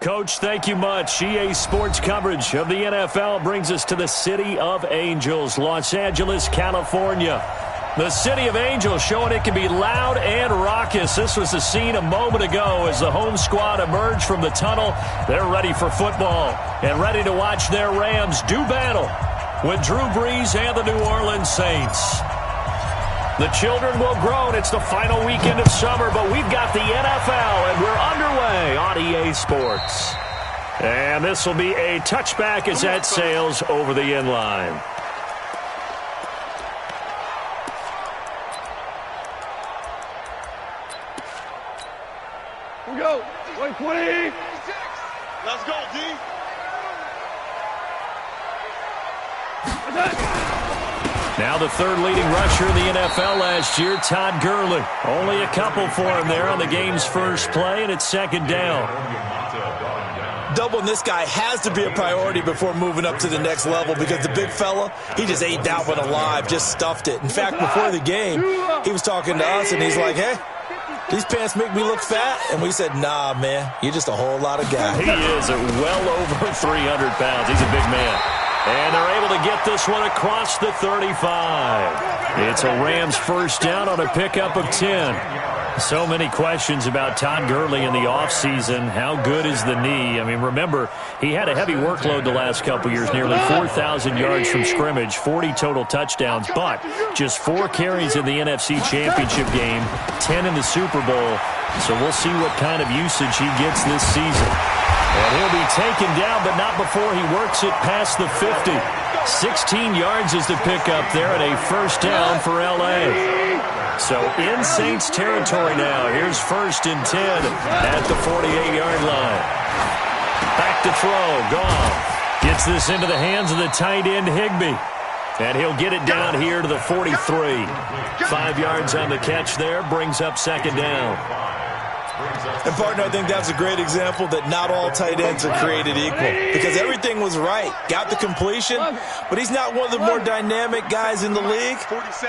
Coach, thank you much. EA Sports coverage of the NFL brings us to the City of Angels, Los Angeles, California. The City of Angels showing it can be loud and raucous. This was the scene a moment ago as the home squad emerged from the tunnel. They're ready for football and ready to watch their Rams do battle with Drew Brees and the New Orleans Saints. The children will grow, and it's the final weekend of summer, but we've got the NFL, and we're underway on EA Sports. And this will be a touchback as that sails over the end line. Here we go. 20. Let's go, D. Now the third leading rusher in the NFL last year, Todd Gurley. Only a couple for him there on the game's first play, and it's second down. Doubling this guy has to be a priority before moving up to the next level because the big fella, he just ate that one alive, just stuffed it. In fact, before the game, he was talking to us, and he's like, hey, these pants make me look fat. And we said, nah, man, you're just a whole lot of guy. He is at well over 300 pounds. He's a big man. And they're able to get this one across the 35. It's a Rams first down on a pickup of 10. So many questions about Todd Gurley in the offseason. How good is the knee? I mean, remember, he had a heavy workload the last couple years, nearly 4,000 yards from scrimmage, 40 total touchdowns, but just 4 carries in the NFC Championship game, 10 in the Super Bowl. So we'll see what kind of usage he gets this season. And he'll be taken down, but not before he works it past the 50. 16 yards is the pickup there, and a first down for L.A. So in Saints territory now. Here's first and 10 at the 48-yard line. Back to throw. Goff gets this into the hands of the tight end Higbee. And he'll get it down here to the 43. 5 yards on the catch there. Brings up second down. And, partner, I think that's a great example that not all tight ends are created equal because everything was right. Got the completion, but he's not one of the more dynamic guys in the league.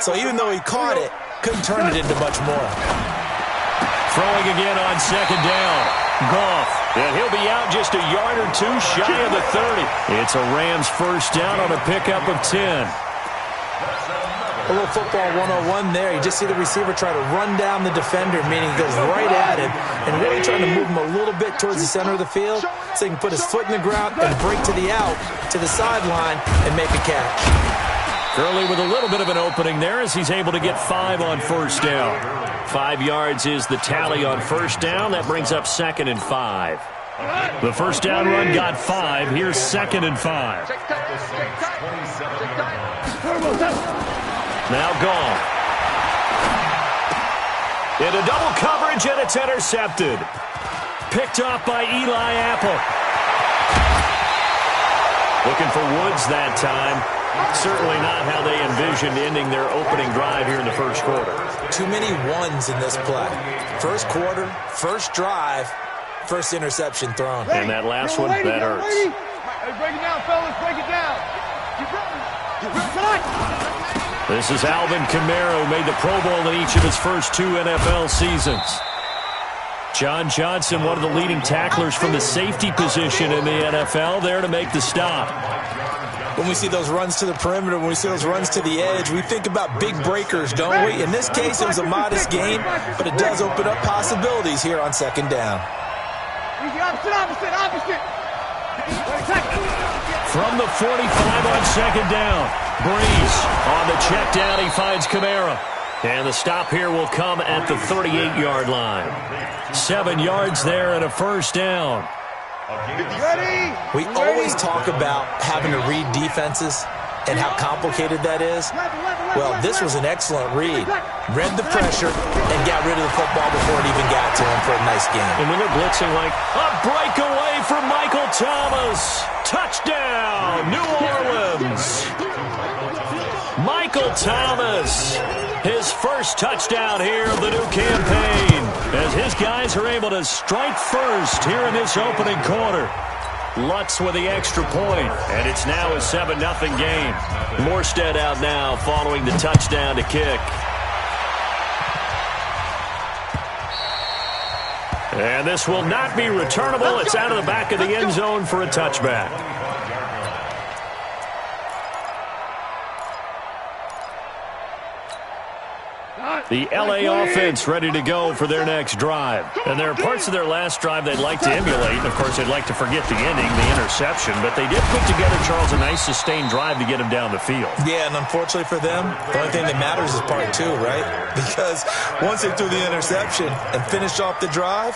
So even though he caught it, couldn't turn it into much more. Throwing again on second down. Goff. And he'll be out just a yard or two shy of the 30. It's a Rams first down on a pickup of 10. A little football 101 there. You just see the receiver try to run down the defender, meaning he goes right at him and really trying to move him a little bit towards the center of the field so he can put his foot in the ground and break to the out, to the sideline, and make a catch. Gurley with a little bit of an opening there as he's able to get 5 on first down. 5 yards is the tally on first down. That brings up second and 5. The first down run got 5. Here's second and 5. Now Goff. Into double coverage, and it's intercepted. Picked off by Eli Apple. Looking for Woods that time. Certainly not how they envisioned ending their opening drive here in the first quarter. Too many ones in this play. First quarter, first drive, first interception thrown. And that last one, that hurts. Hey, break it down, fellas. Break it down. This is Alvin Kamara, who made the Pro Bowl in each of his first 2 NFL seasons. John Johnson, one of the leading tacklers from the safety position in the NFL, there to make the stop. When we see those runs to the perimeter, when we see those runs to the edge, we think about big breakers, don't we? In this case, it was a modest gain, but it does open up possibilities here on second down. Opposite. From the 45 on second down, Brees on the check down. He finds Kamara. And the stop here will come at the 38-yard line. 7 yards there and a first down. We always talk about having to read defenses and how complicated that is. Well, this was an excellent read. Read the pressure and got rid of the football before it even got to him for a nice game. And when they're blitzing, like a breakaway from Michael Thomas. Touchdown, New Orleans. Michael Thomas, his first touchdown here of the new campaign, as his guys are able to strike first here in this opening quarter. Lutz with the extra point, and it's now a 7-0 game. Morstead out now following the touchdown to kick. And this will not be returnable. It's out of the back of the end zone for a touchback. The LA offense ready to go for their next drive. And there are parts of their last drive they'd like to emulate. And, of course, they'd like to forget the ending, the interception. But they did put together, Charles, a nice sustained drive to get them down the field. Yeah, and unfortunately for them, the only thing that matters is part two, right? Because once they threw the interception and finished off the drive,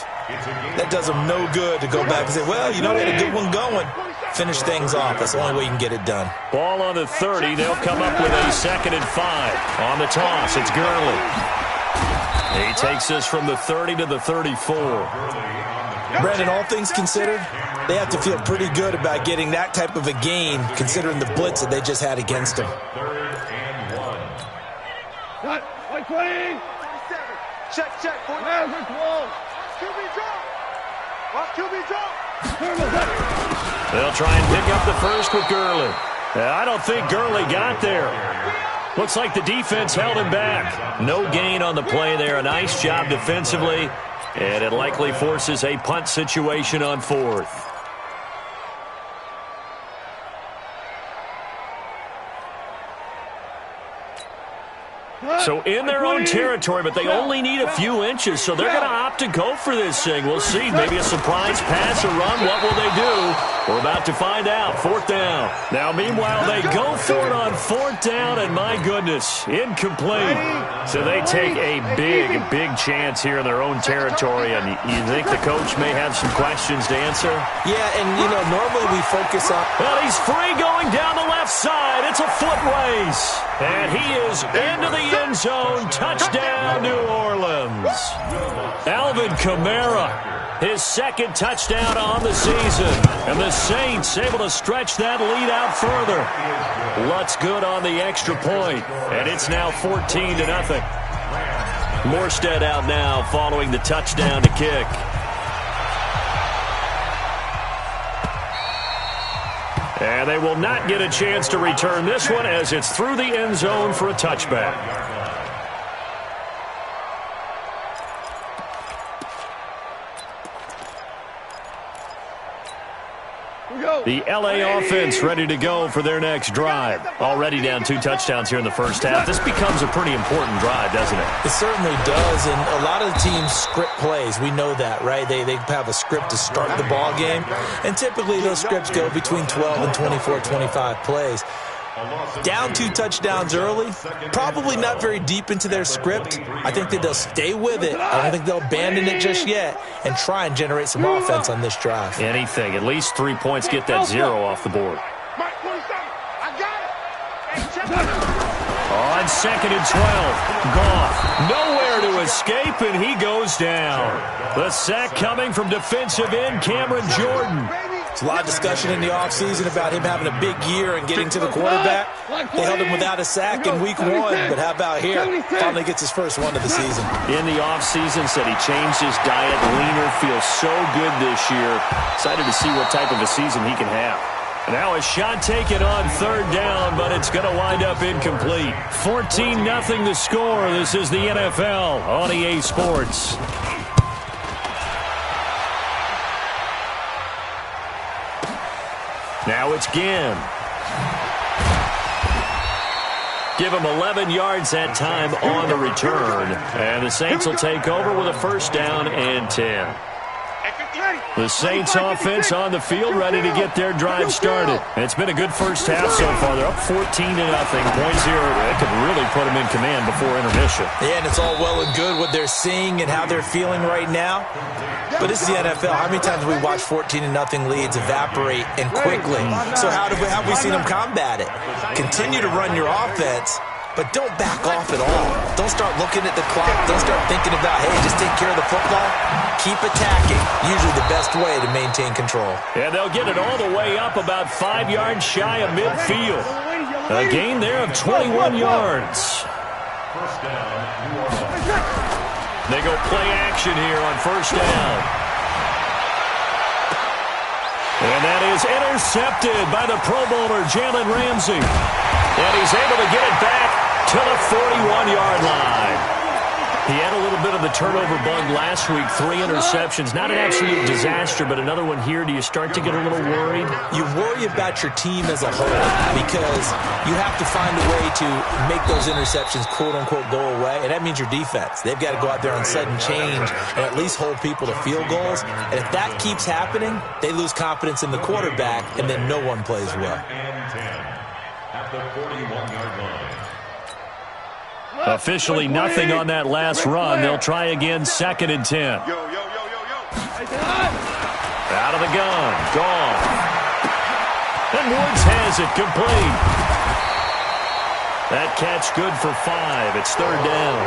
that does them no good to go back and say, well, you know, they had a good one going. Finish things off. That's the only way you can get it done. Ball on the 30. They'll come up with a 2nd and 5. On the toss, it's Gurley. He takes this from the 30 to the 34. Brandon, all things considered, they have to feel pretty good about getting that type of a gain, considering the blitz that they just had against them. Cut. Like 20. Check. Where's the ball? QB drop. Watch QB drop. They'll try and pick up the first with Gurley. I don't think Gurley got there. Looks like the defense held him back. No gain on the play there. A nice job defensively. And it likely forces a punt situation on 4th. So in their own territory, but they only need a few inches, so they're going to opt to go for this thing. We'll see. Maybe a surprise pass or run. What will they do? We're about to find out. 4th down. Now, meanwhile, they go for it on 4th down, and my goodness, incomplete. So they take a big chance here in their own territory, and you think the coach may have some questions to answer? Yeah, and, you know, normally we focus on... Well, he's free going down the left side. It's a foot race. And he is into the end zone. Touchdown, New Orleans. Alvin Kamara, his 2nd touchdown on the season. And the Saints able to stretch that lead out further. Lutz good on the extra point. And it's now 14-0. Morstead out now following the touchdown to kick. And they will not get a chance to return this one as it's through the end zone for a touchback. The LA offense ready to go for their next drive. Already down 2 touchdowns here in the first half. This becomes a pretty important drive, doesn't it? It certainly does, and a lot of the teams script plays. We know that, right? They have a script to start the ball game, and typically those scripts go between 12 and 24, 25 plays. Down 2 touchdowns early, probably not very deep into their script. I think that they'll stay with it. I don't think they'll abandon it just yet and try and generate some offense on this drive. Anything. At least 3 points, get that 0 off the board. On 2nd and 12, Goff nowhere to escape, and he goes down. The sack coming from defensive end Cameron Jordan. There's a lot of discussion in the offseason about him having a big year and getting to the quarterback. They held him without a sack in week 1, but how about here? Finally gets his first one of the season. In the offseason, said he changed his diet, leaner, feels so good this year. Excited to see what type of a season he can have. Now a shot taken on 3rd down, but it's going to wind up incomplete. 14-0 the score. This is the NFL on EA Sports. Now it's Ginn. Give him 11 yards that time on the return. And the Saints will take over with a 1st down and 10. The Saints offense on the field ready to get their drive started. It's been a good first half so far. They're up 14-0. Points here that could really put them in command before intermission. Yeah, and it's all well and good what they're seeing and how they're feeling right now. But this is the NFL. How many times have we watched 14-0 leads evaporate and quickly? So how have we seen them combat it? Continue to run your offense, but don't back off at all. Don't start looking at the clock. Don't start thinking about, hey, just take care of the football. Keep attacking. Usually the best way to maintain control. And they'll get it all the way up about 5 yards shy of midfield. A gain there of 21 yards. They go play action here on 1st down. And that is intercepted by the Pro Bowler, Jalen Ramsey. And he's able to get it back to the 41-yard line. He had a little bit of the turnover bug last week, 3 interceptions. Not an absolute disaster, but another one here. Do you start to get a little worried? You worry about your team as a whole because you have to find a way to make those interceptions, quote-unquote, go away, and that means your defense. They've got to go out there on sudden change and at least hold people to field goals. And if that keeps happening, they lose confidence in the quarterback, and then no one plays well. At the 41-yard line. Officially nothing on that last run. They'll try again, 2nd and 10. Out of the gun. Gone. And Woods has it complete. That catch good for 5. It's 3rd down.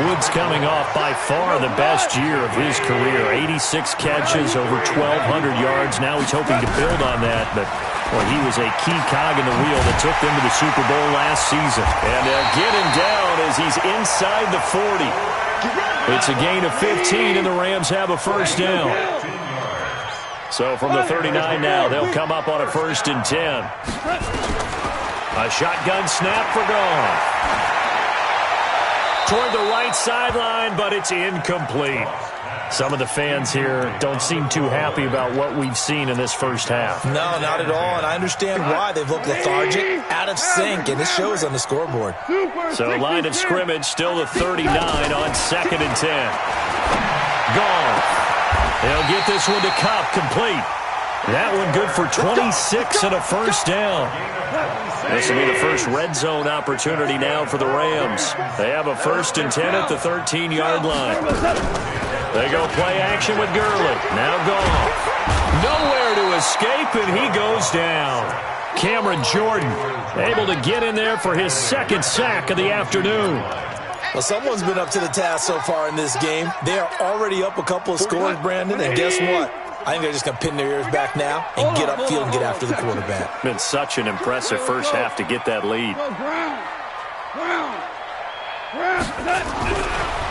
Woods coming off by far the best year of his career. 86 catches, over 1,200 yards. Now he's hoping to build on that, but well, he was a key cog in the wheel that took them to the Super Bowl last season. And they'll get him down as he's inside the 40. It's a gain of 15, and the Rams have a 1st down. So from the 39 now, they'll come up on a 1st and 10. A shotgun snap for Goff. Toward the right sideline, but it's incomplete. Some of the fans here don't seem too happy about what we've seen in this first half. No, not at all, and I understand why. They've looked lethargic, out of sync, and it shows on the scoreboard. So line of scrimmage, still the 39 on 2nd and 10. Gone. They'll get this one to Kupp, complete. That one good for 26 and a 1st down. This will be the first red zone opportunity now for the Rams. They have a 1st and 10 at the 13-yard line. They go play action with Gurley. Now Goff. Nowhere to escape, and he goes down. Cameron Jordan able to get in there for his 2nd sack of the afternoon. Well, someone's been up to the task so far in this game. They are already up a couple of scores, Brandon, and guess what? I think they're just going to pin their ears back now and get upfield and get after the quarterback. Been such an impressive first half to get that lead.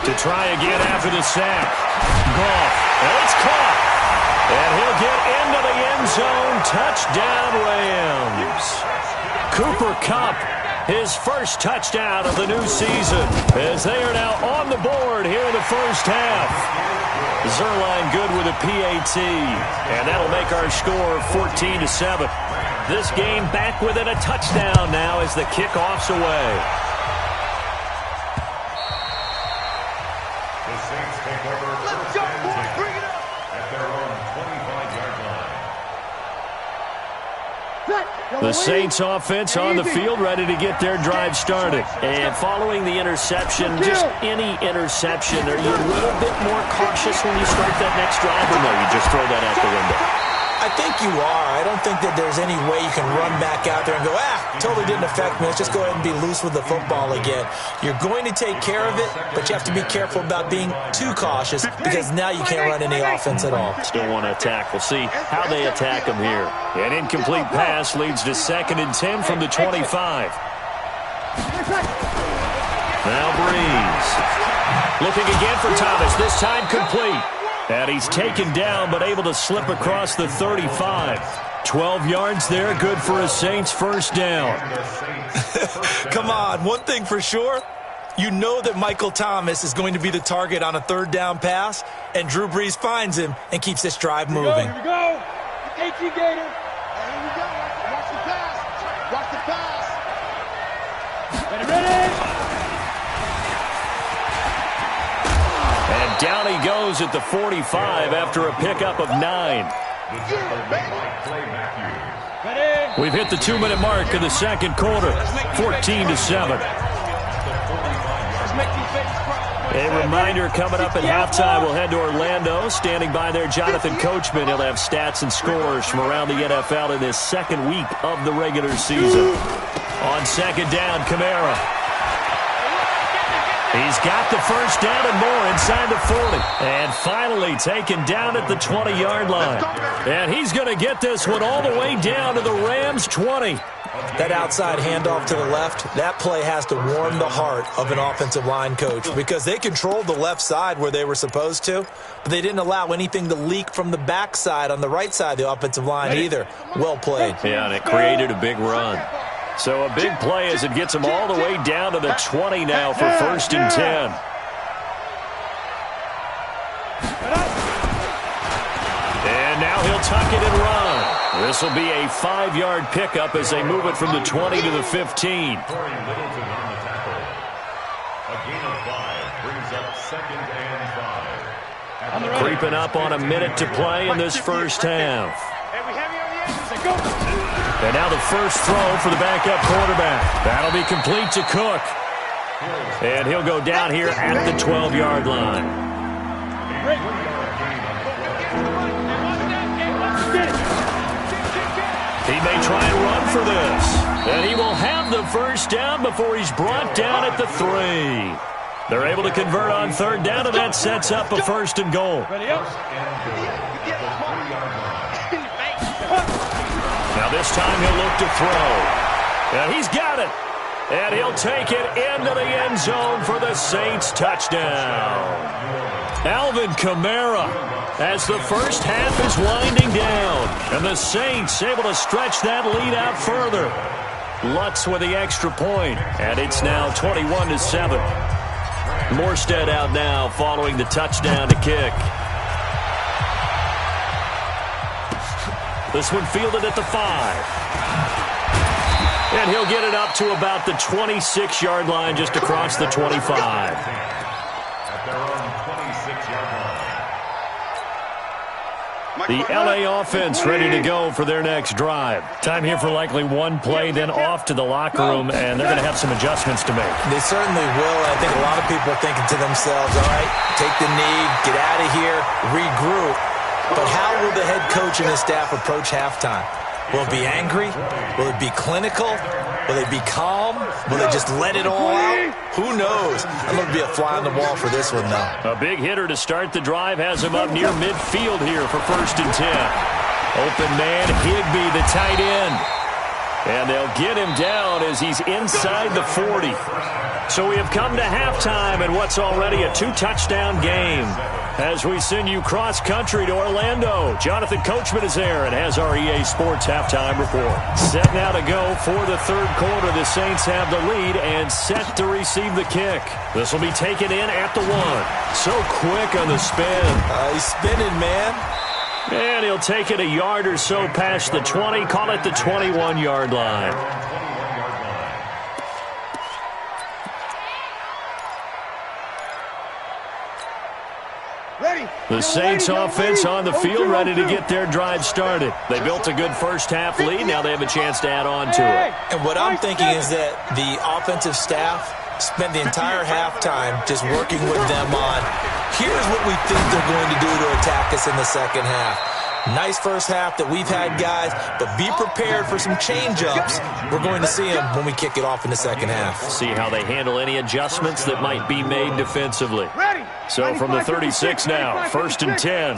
To try again after the sack. Goff. And it's caught. And he'll get into the end zone. Touchdown, Rams. Cooper Kupp, his first touchdown of the new season, as they are now on the board here in the first half. Zerline good with a PAT, and that'll make our score 14-7. This game back within a touchdown now as the kickoff's away. The Saints take over. Let's go, boy. Bring it up. At their own 25-yard line. The Saints offense on the field, ready to get their drive started. And following the interception, just any interception, are you a little bit more cautious when you start that next drive, or no, you just throw that out the window? I think you are. I don't think that there's any way you can run back out there and go, totally didn't affect me. Let's just go ahead and be loose with the football again. You're going to take care of it, but you have to be careful about being too cautious because now you can't run any offense at all. Still want to attack. We'll see how they attack them here. An incomplete pass leads to 2nd and 10 from the 25. Now Breeze. Looking again for Thomas, this time complete. And he's taken down, but able to slip across the 35. 12 yards there, good for a Saints 1st down. Come on, one thing for sure, you know that Michael Thomas is going to be the target on a 3rd down pass, and Drew Brees finds him and keeps this drive moving. Here we go. AT Gator. Here we go. Watch the pass. Watch the pass. Ready. And down he goes at the 45 after a pickup of 9. We've hit the 2-minute mark of the 2nd quarter, 14-7. A reminder coming up at halftime, we'll head to Orlando. Standing by there, Jonathan Coachman. He'll have stats and scores from around the NFL in this 2nd week of the regular season. On 2nd down, Kamara. He's got the 1st down and more inside the 40. And finally taken down at the 20-yard line. And he's going to get this one all the way down to the Rams' 20. That outside handoff to the left, that play has to warm the heart of an offensive line coach because they controlled the left side where they were supposed to, but they didn't allow anything to leak from the backside on the right side of the offensive line either. Well played. Yeah, and it created a big run. So a big play as it gets him all the way down to the 20 now for 1st and 10. And now he'll tuck it and run. This will be a 5-yard pickup as they move it from the 20 to the 15. Creeping up on a minute to play in this first half. And now the first throw for the backup quarterback. That'll be complete to Cook. And he'll go down here at the 12-yard line. He may try and run for this. And he will have the first down before he's brought down at the 3. They're able to convert on 3rd down, and that sets up a 1st and goal. Now this time he'll look to throw. And he's got it. And he'll take it into the end zone for the Saints touchdown. Alvin Kamara as the first half is winding down. And the Saints able to stretch that lead out further. Lutz with the extra point. And it's now 21-7. Morstead out now following the touchdown to kick. This one fielded at the 5. And he'll get it up to about the 26-yard line just across the 25. At their own 26-yard line. The LA offense ready to go for their next drive. Time here for likely one play, then off to the locker room, and they're going to have some adjustments to make. They certainly will. I think a lot of people are thinking to themselves, all right, take the knee, get out of here, regroup. But how will the head coach and his staff approach halftime? Will it be angry? Will it be clinical? Will they be calm? Will they just let it all out? Who knows? I'm going to be a fly on the wall for this one, though. A big hitter to start the drive has him up near midfield here for 1st and 10. Open man, Higbee, the tight end. And they'll get him down as he's inside the 40. So we have come to halftime in what's already a 2-touchdown game. As we send you cross-country to Orlando, Jonathan Coachman is there and has our EA Sports halftime report. Set now to go for the 3rd quarter. The Saints have the lead and set to receive the kick. This will be taken in at the 1. So quick on the spin. He's spinning, man. And he'll take it a yard or so past the 20, call it the 21-yard line. The Saints offense on the field ready to get their drive started. They built a good first half lead. Now they have a chance to add on to it. And what I'm thinking is that the offensive staff spent the entire halftime just working with them on, here's what we think they're going to do to attack us in the second half. Nice first half that we've had, guys, but be prepared for some change-ups. We're going to see them when we kick it off in the second half. See how they handle any adjustments that might be made defensively. So from the 36 now, 1st and 10.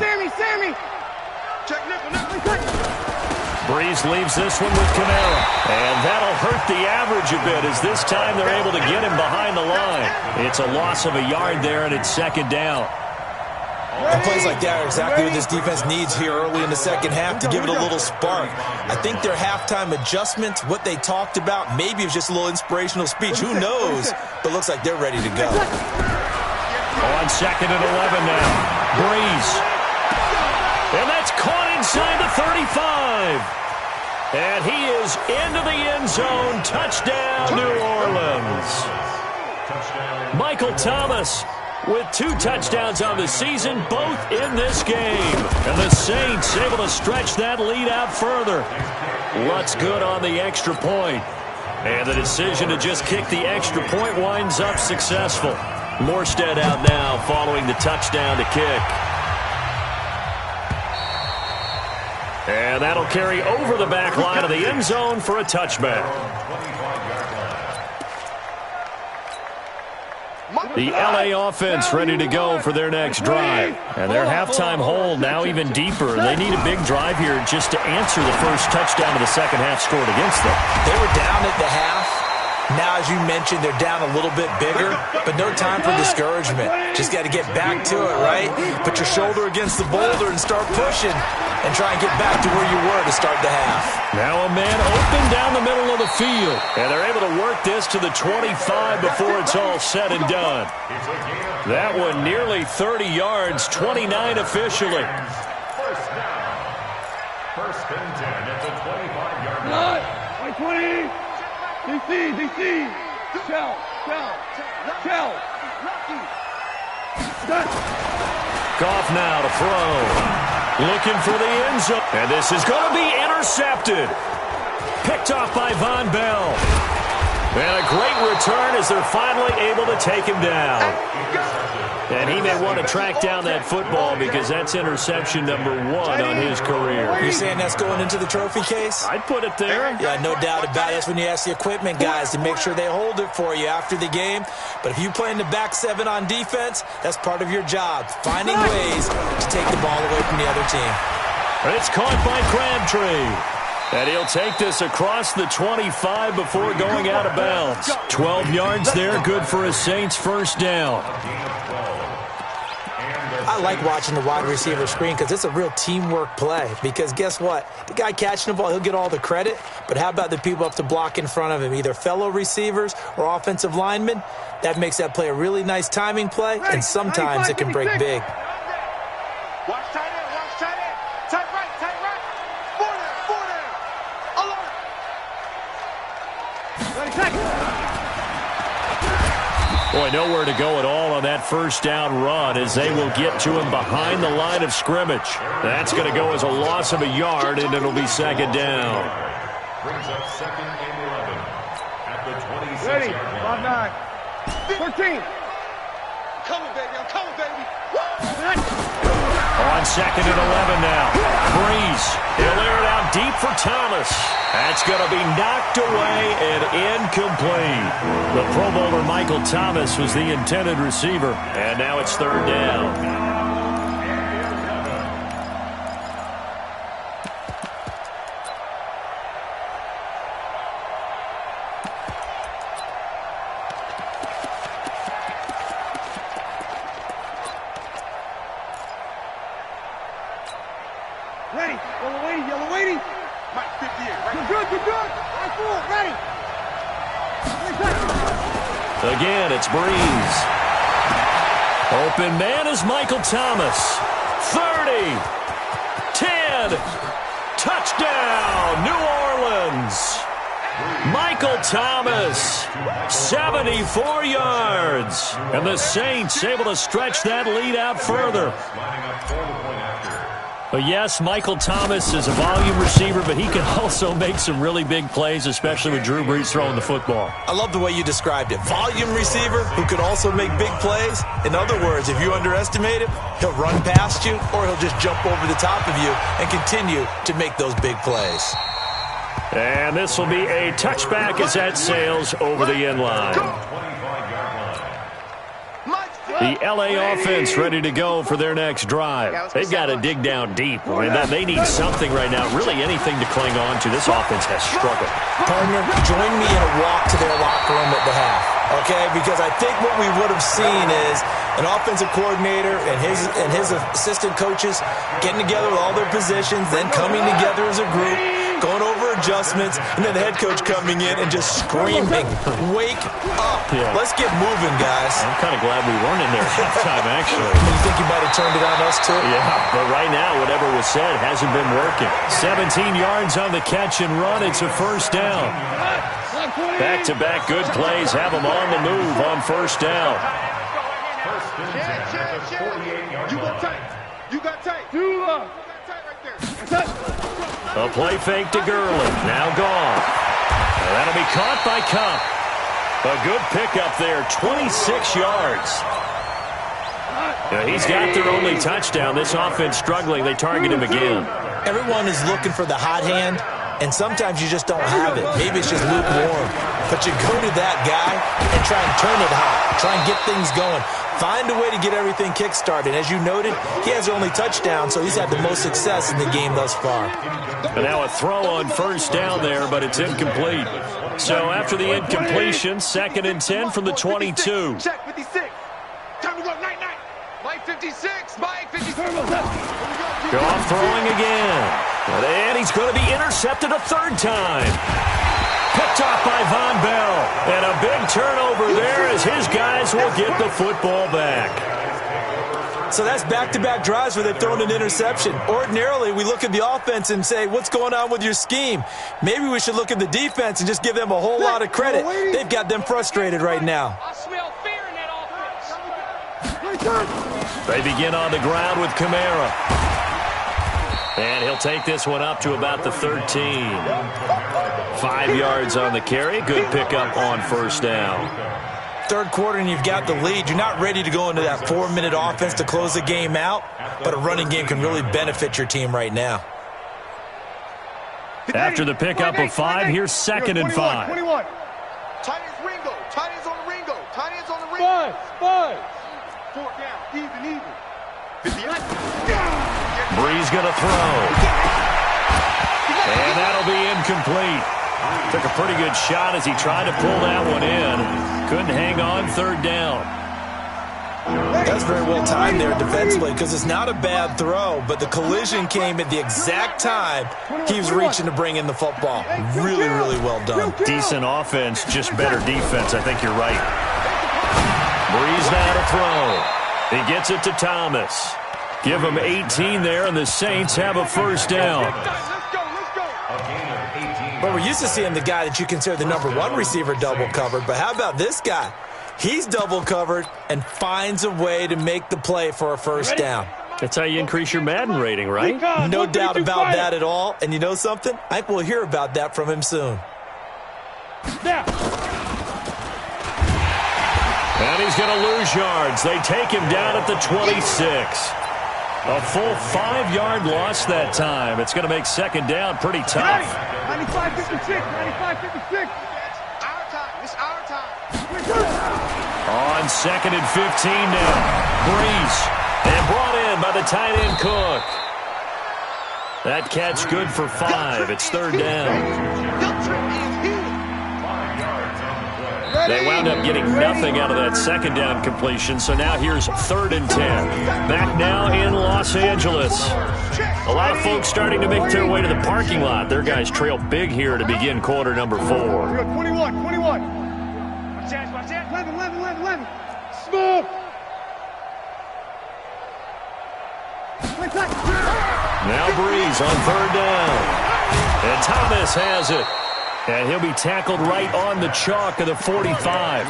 Breeze leaves this one with Kamara. And that'll hurt the average a bit as this time they're able to get him behind the line. It's a loss of a yard there, and it's 2nd down. And plays like that are exactly what this defense needs here early in the second half to give it a little spark. I think their halftime adjustments, what they talked about, maybe it was just a little inspirational speech. Who knows? But looks like they're ready to go. On 2nd and 11 now. Breeze. And that's caught inside the 35. And he is into the end zone. Touchdown, New Orleans. Michael Thomas with 2 touchdowns on the season, both in this game. And the Saints able to stretch that lead out further. Lutz good on the extra point. And the decision to just kick the extra point winds up successful. Morstead out now following the touchdown to kick. And that'll carry over the back line of the end zone for a touchback. The LA offense ready to go for their next drive. And their halftime hold now even deeper. They need a big drive here just to answer the first touchdown of the second half scored against them. They were down at the half. Now, as you mentioned, they're down a little bit bigger, but no time for discouragement. Just got to get back to it, right? Put your shoulder against the boulder and start pushing and try and get back to where you were to start the half. Now a man open down the middle of the field, and they're able to work this to the 25 before it's all said and done. That one nearly 30 yards, 29 officially. First down. First and 10 at the 25-yard line. 20. DC. Shell. Goff now to throw. Looking for the end zone. And this is going to be intercepted. Picked off by Von Bell. And a great return as they're finally able to take him down. And he may want to track down that football because that's interception number 1 on his career. You're saying that's going into the trophy case? I'd put it there. Yeah, no doubt about it. That's when you ask the equipment guys to make sure they hold it for you after the game. But if you play in the back 7 on defense, that's part of your job, finding ways to take the ball away from the other team. It's caught by Crabtree. And he'll take this across the 25 before going out of bounds. 12 yards there, good for a Saints first down. I like watching the wide receiver screen because it's a real teamwork play. Because guess what? The guy catching the ball, he'll get all the credit. But how about the people up to block in front of him, either fellow receivers or offensive linemen? That makes that play a really nice timing play, and sometimes it can break big. Watch tight end. Tight right. 40. Alert. 30 seconds. Boy, nowhere to go at all on that first down run as they will get to him behind the line of scrimmage. That's going to go as a loss of a yard, and it'll be second down. Brings up second and 11 at the 26-yard Ready. line. 5-9. 13. I'm coming, baby. On second and 11 now. Breeze. He'll air it out deep for Thomas. That's going to be knocked away and incomplete. The Pro Bowler Michael Thomas was the intended receiver, and now it's third down. Ready. Yellow waiting. Mike 58, right? Good. Right full. Ready. 3 seconds. Again, it's Breeze. Open man is Michael Thomas. 30. 10. Touchdown, New Orleans. Michael Thomas, 74 yards. And the Saints able to stretch that lead out further. But yes, Michael Thomas is a volume receiver, but he can also make some really big plays, especially with Drew Brees throwing the football. I love the way you described it. Volume receiver who could also make big plays. In other words, if you underestimate him, he'll run past you or he'll just jump over the top of you and continue to make those big plays. And this will be a touchback as that sails over the end line. The L.A. offense ready to go for their next drive. They've got to dig down deep. I mean, they need something right now, really anything to cling on to. This offense has struggled. Partner, join me in a walk to their locker room at the half, okay? Because I think what we would have seen is an offensive coordinator and his assistant coaches getting together with all their positions, then coming together as a group, going over adjustments, and then the head coach coming in and just screaming, wake up. Yeah. Let's get moving, guys. I'm kind of glad we weren't in there at halftime, actually. You think you might have turned it on us, too? Yeah, but right now, whatever was said hasn't been working. 17 yards on the catch and run. It's a first down. Back-to-back good plays have them on the move on first down. First and 10 at the 48-yard line. You got tight. You got tight right there. A play fake to Gurley. Now gone. And that'll be caught by Cup. A good pickup there. 26 yards. Now he's got their only touchdown. This offense struggling. They target him again. Everyone is looking for the hot hand, and sometimes you just don't have it. Maybe it's just lukewarm. But you go to that guy and try and turn it hot. Try and get things going. Find a way to get everything kick-started. As you noted, he has only touchdown, so he's had the most success in the game thus far. And now a throw on first down there, but it's incomplete. So after the incompletion, 2nd and 10 from the 22. Check 56. Time to go. Night. Mike 56. Mike 56. Go off throwing again. And he's going to be intercepted a third time. Picked off by Von Bell. And a big turnover there as his guys will get the football back. So that's back-to-back drives where they've thrown an interception. Ordinarily, we look at the offense and say, what's going on with your scheme? Maybe we should look at the defense and just give them a whole lot of credit. They've got them frustrated right now. I smell fear in that offense. They begin on the ground with Kamara. And he'll take this one up to about the 13. 5 yards on the carry. Good pickup on first down. Third quarter and you've got the lead. You're not ready to go into that 4-minute offense to close the game out, but a running game can really benefit your team right now. After the pickup of 5, here's 2nd and 5. 21. Tight ends Ringo. Tight ends on the Ringo. Tight ends on the Ringo. 5. 4 down. Even. 58. Breeze going to throw. And that'll be incomplete. Took a pretty good shot as he tried to pull that one in. Couldn't hang on, third down. That's very well timed there defensively because it's not a bad throw, but the collision came at the exact time he was reaching to bring in the football. Really, really well done. Decent offense, just better defense. I think you're right. Breeze now to throw. He gets it to Thomas. Give him 18 there, and the Saints have a first down. But we're used to seeing the guy that you consider the #1 receiver double covered, but how about this guy? He's double covered and finds a way to make the play for a first down. That's how you increase your Madden rating, right? No doubt about that at all. And you know something? I think we'll hear about that from him soon. And he's going to lose yards. They take him down at the 26. A full 5-yard loss that time. It's going to make second down pretty tough. 95-56. 95-56. Our time. It's our time. On 2nd and 15 now. Breeze. And brought in by the tight end Cook. That catch good for 5. It's third down. They wound up getting nothing out of that second down completion, so now here's 3rd and 10. Back now in Los Angeles. A lot of folks starting to make their way to the parking lot. Their guys trail big here to begin quarter number 4. 21. Watch that. 11. Smooth. Now Breeze on 3rd down. And Thomas has it. And he'll be tackled right on the chalk of the 45.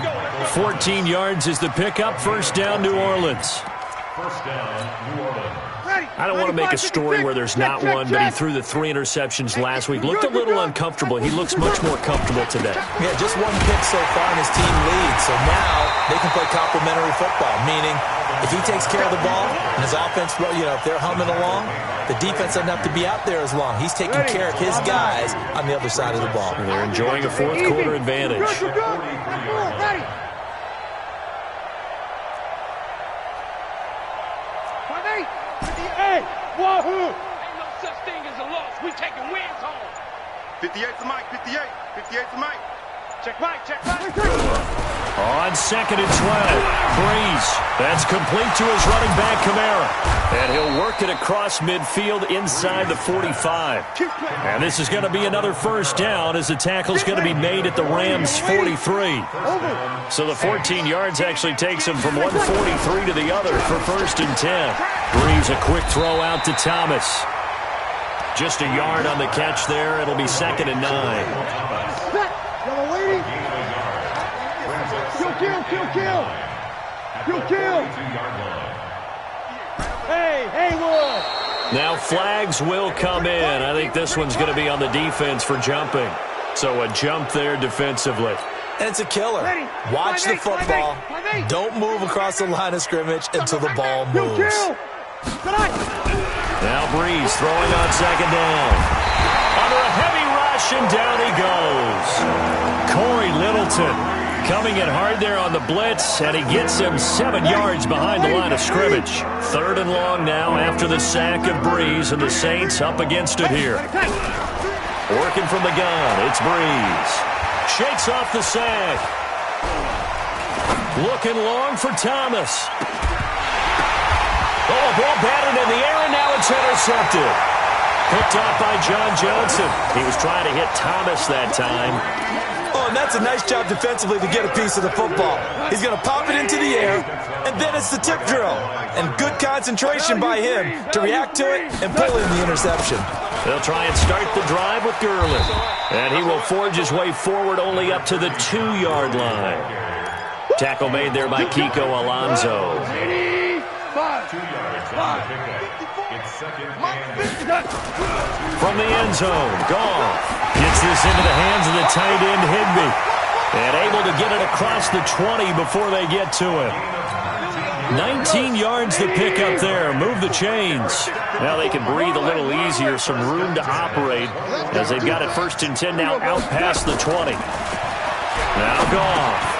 14 yards is the pickup. First down, New Orleans. I don't want to make a story where there's not one, but he threw the 3 interceptions last week. Looked a little uncomfortable. He looks much more comfortable today. Yeah, just 1 pick so far and his team leads. So now they can play complementary football, meaning if he takes care of the ball and his offense, if they're humming along, the defense doesn't have to be out there as long. He's taking care of his guys on the other side of the ball. And they're enjoying a fourth quarter advantage. Ready. Hey, wahoo! Ain't no such thing as a loss. We taking wins home. 58 for Mike. 58 for Mike. Check Mike. On 2nd and 12, Breeze. That's complete to his running back, Kamara. And he'll work it across midfield inside the 45. And this is going to be another first down as the tackle's going to be made at the Rams' 43. So the 14 yards actually takes him from one 43 to the other for 1st and 10. Breeze, a quick throw out to Thomas. Just a yard on the catch there. It'll be 2nd and 9. Kill. Hey, Haywood. Now flags will come in. I think this one's going to be on the defense for jumping. So a jump there defensively. And it's a killer. Watch the football. Don't move across the line of scrimmage until the ball moves. Now Breeze throwing on 2nd down. Under a heavy rush, and down he goes. Corey Little Hamilton coming in hard there on the blitz, and he gets him 7 yards behind the line of scrimmage. 3rd and long now after the sack of Breeze, and the Saints up against it here. Working from the gun, it's Breeze. Shakes off the sack. Looking long for Thomas. Oh, ball batted in the air, and now it's intercepted. Picked off by John Johnson. He was trying to hit Thomas that time. Oh, and that's a nice job defensively to get a piece of the football. He's going to pop it into the air, and then it's the tip drill. And good concentration by him to react to it and pull in the interception. They'll try and start the drive with Gurley. And he will forge his way forward only up to the 2-yard line. Tackle made there by Kiko Alonso. 2 yards on the pickup. It's 2nd and 10. From the end zone, Goff gets this into the hands of the tight end Higbee. And able to get it across the 20 before they get to it. 19 yards to pick up there. Move the chains. Now they can breathe a little easier. Some room to operate as they've got it 1st and 10 now out past the 20. Now Goff.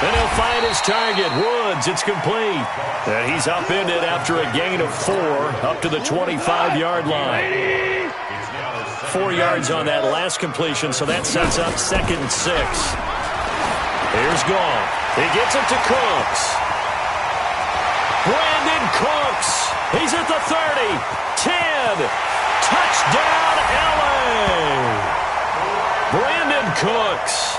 Then he'll find his target, Woods. It's complete. And he's upended after a gain of 4 up to the 25-yard line. 4 yards on that last completion, so that sets up 2nd and 6. Here's Goff. He gets it to Cooks. Brandon Cooks. He's at the 30. 10. Touchdown, LA. Brandon Cooks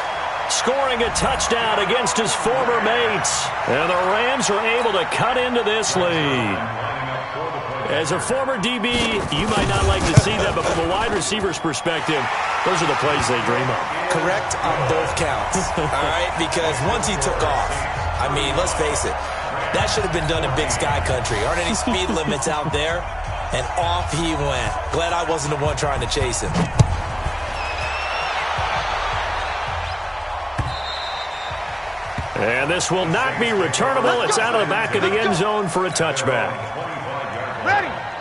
scoring a touchdown against his former mates. And the Rams are able to cut into this lead. As a former DB, you might not like to see that, but from a wide receiver's perspective, those are the plays they dream of. Correct on both counts, all right? Because once he took off, I mean, let's face it, that should have been done in Big Sky Country. Aren't any speed limits out there? And off he went. Glad I wasn't the one trying to chase him. And this will not be returnable. It's out of the back of the end zone for a touchback.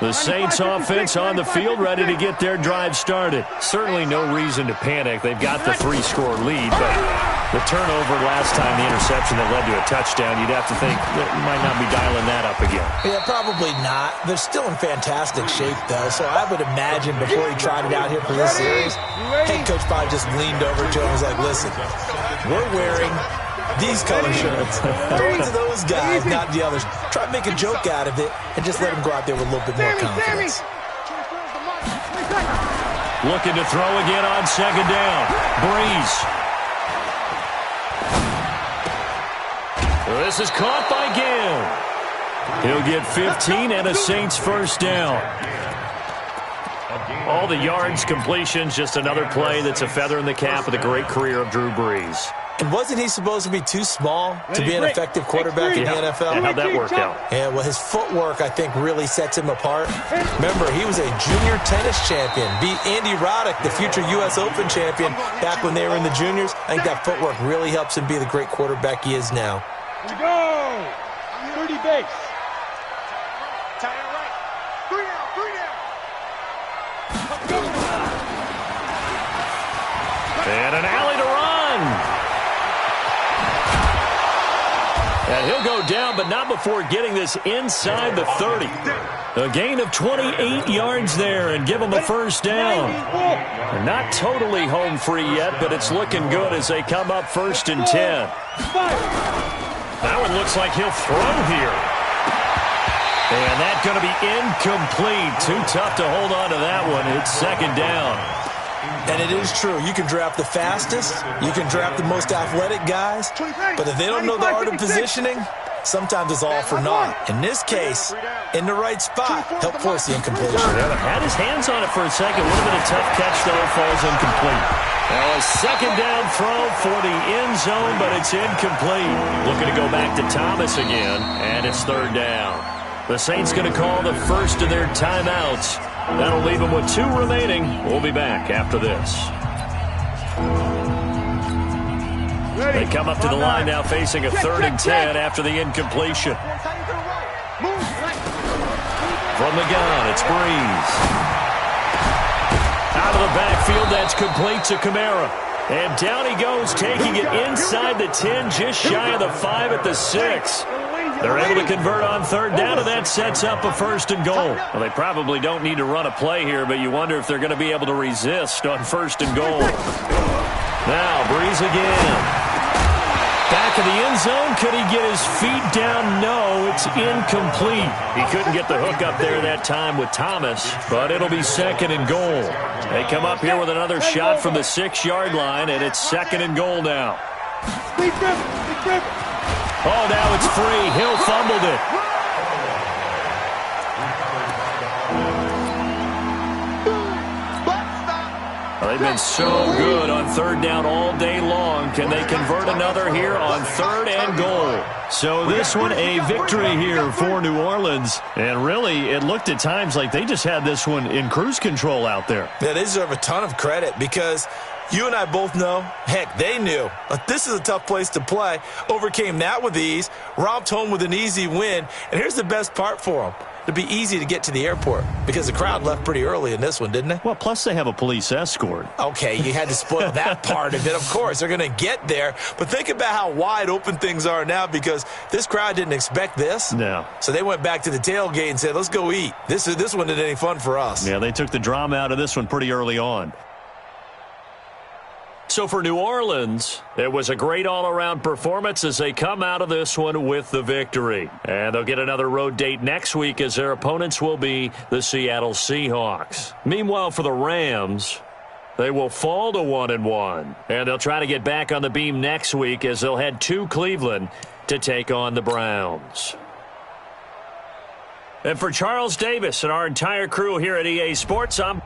The Saints offense on the field ready to get their drive started. Certainly no reason to panic. They've got the 3-score lead, but the turnover last time, the interception that led to a touchdown, you'd have to think that might not be dialing that up again. Yeah, probably not. They're still in fantastic shape, though, so I would imagine before he tried it out here for this series, head coach probably just leaned over to him and was like, listen, we're wearing these color shirts. Throw it to those guys, not the others. Try to make a joke out of it and just let them go out there with a little bit more confidence. Looking to throw again on 2nd down. Breeze. This is caught by Gill. He'll get 15 and a Saints 1st down. All the yards, completions, just another play that's a feather in the cap of the great career of Drew Brees. And wasn't he supposed to be too small to be an effective quarterback in the NFL? Yeah, how'd that work out? Yeah, well, his footwork, I think, really sets him apart. Remember, he was a junior tennis champion, beat Andy Roddick, the future U.S. Open champion, back when they were in the juniors. I think that footwork really helps him be the great quarterback he is now. Here we go. 30 base. Tie it right. 3 down. And an alley to run. And he'll go down, but not before getting this inside the 30. A gain of 28 yards there and give them a 1st down. They're not totally home free yet, but it's looking good as they come up 1st and 10. That one looks like he'll throw here. And that's going to be incomplete. Too tough to hold on to that one. It's 2nd down. And it is true. You can draft the fastest. You can draft the most athletic guys. But if they don't know the art of positioning, sometimes it's all for naught. In this case, in the right spot, help force the incompletion. Yeah, had his hands on it for a second. Would have been a tough catch, though. Falls incomplete. Now a 2nd down throw for the end zone, but it's incomplete. Looking to go back to Thomas again, and it's 3rd down. The Saints going to call the first of their timeouts. That'll leave them with 2 remaining. We'll be back after this. They come up to the line now facing a 3rd and 10 after the incompletion. From the gun, it's Breeze. Out of the backfield, that's complete to Kamara. And down he goes, taking it inside the 10, just shy of the 5 at the 6. They're able to convert on third down, and that sets up a 1st and goal. Well, they probably don't need to run a play here, but you wonder if they're going to be able to resist on 1st and goal. Now, Breeze again. Back in the end zone. Could he get his feet down? No, it's incomplete. He couldn't get the hook up there that time with Thomas, but it'll be 2nd and goal. They come up here with another shot from the 6-yard line, and it's 2nd and goal now. Oh, now it's free. Hill fumbled it. Well, they've been so good on third down all day long. Can they convert another here on 3rd and goal? So this one a victory here for New Orleans. And really, it looked at times like they just had this one in cruise control out there. Yeah, they deserve a ton of credit because you and I both know, heck, they knew. This is a tough place to play. Overcame that with ease, romped home with an easy win. And here's the best part for them. It'd be easy to get to the airport because the crowd left pretty early in this one, didn't they? Well, plus they have a police escort. Okay, you had to spoil that part of it. Of course, they're going to get there. But think about how wide open things are now because this crowd didn't expect this. No. So they went back to the tailgate and said, let's go eat. This one isn't any fun for us. Yeah, they took the drama out of this one pretty early on. So for New Orleans, it was a great all-around performance as they come out of this one with the victory. And they'll get another road date next week as their opponents will be the Seattle Seahawks. Meanwhile, for the Rams, they will fall to 1-1. And they'll try to get back on the beam next week as they'll head to Cleveland to take on the Browns. And for Charles Davis and our entire crew here at EA Sports, I'm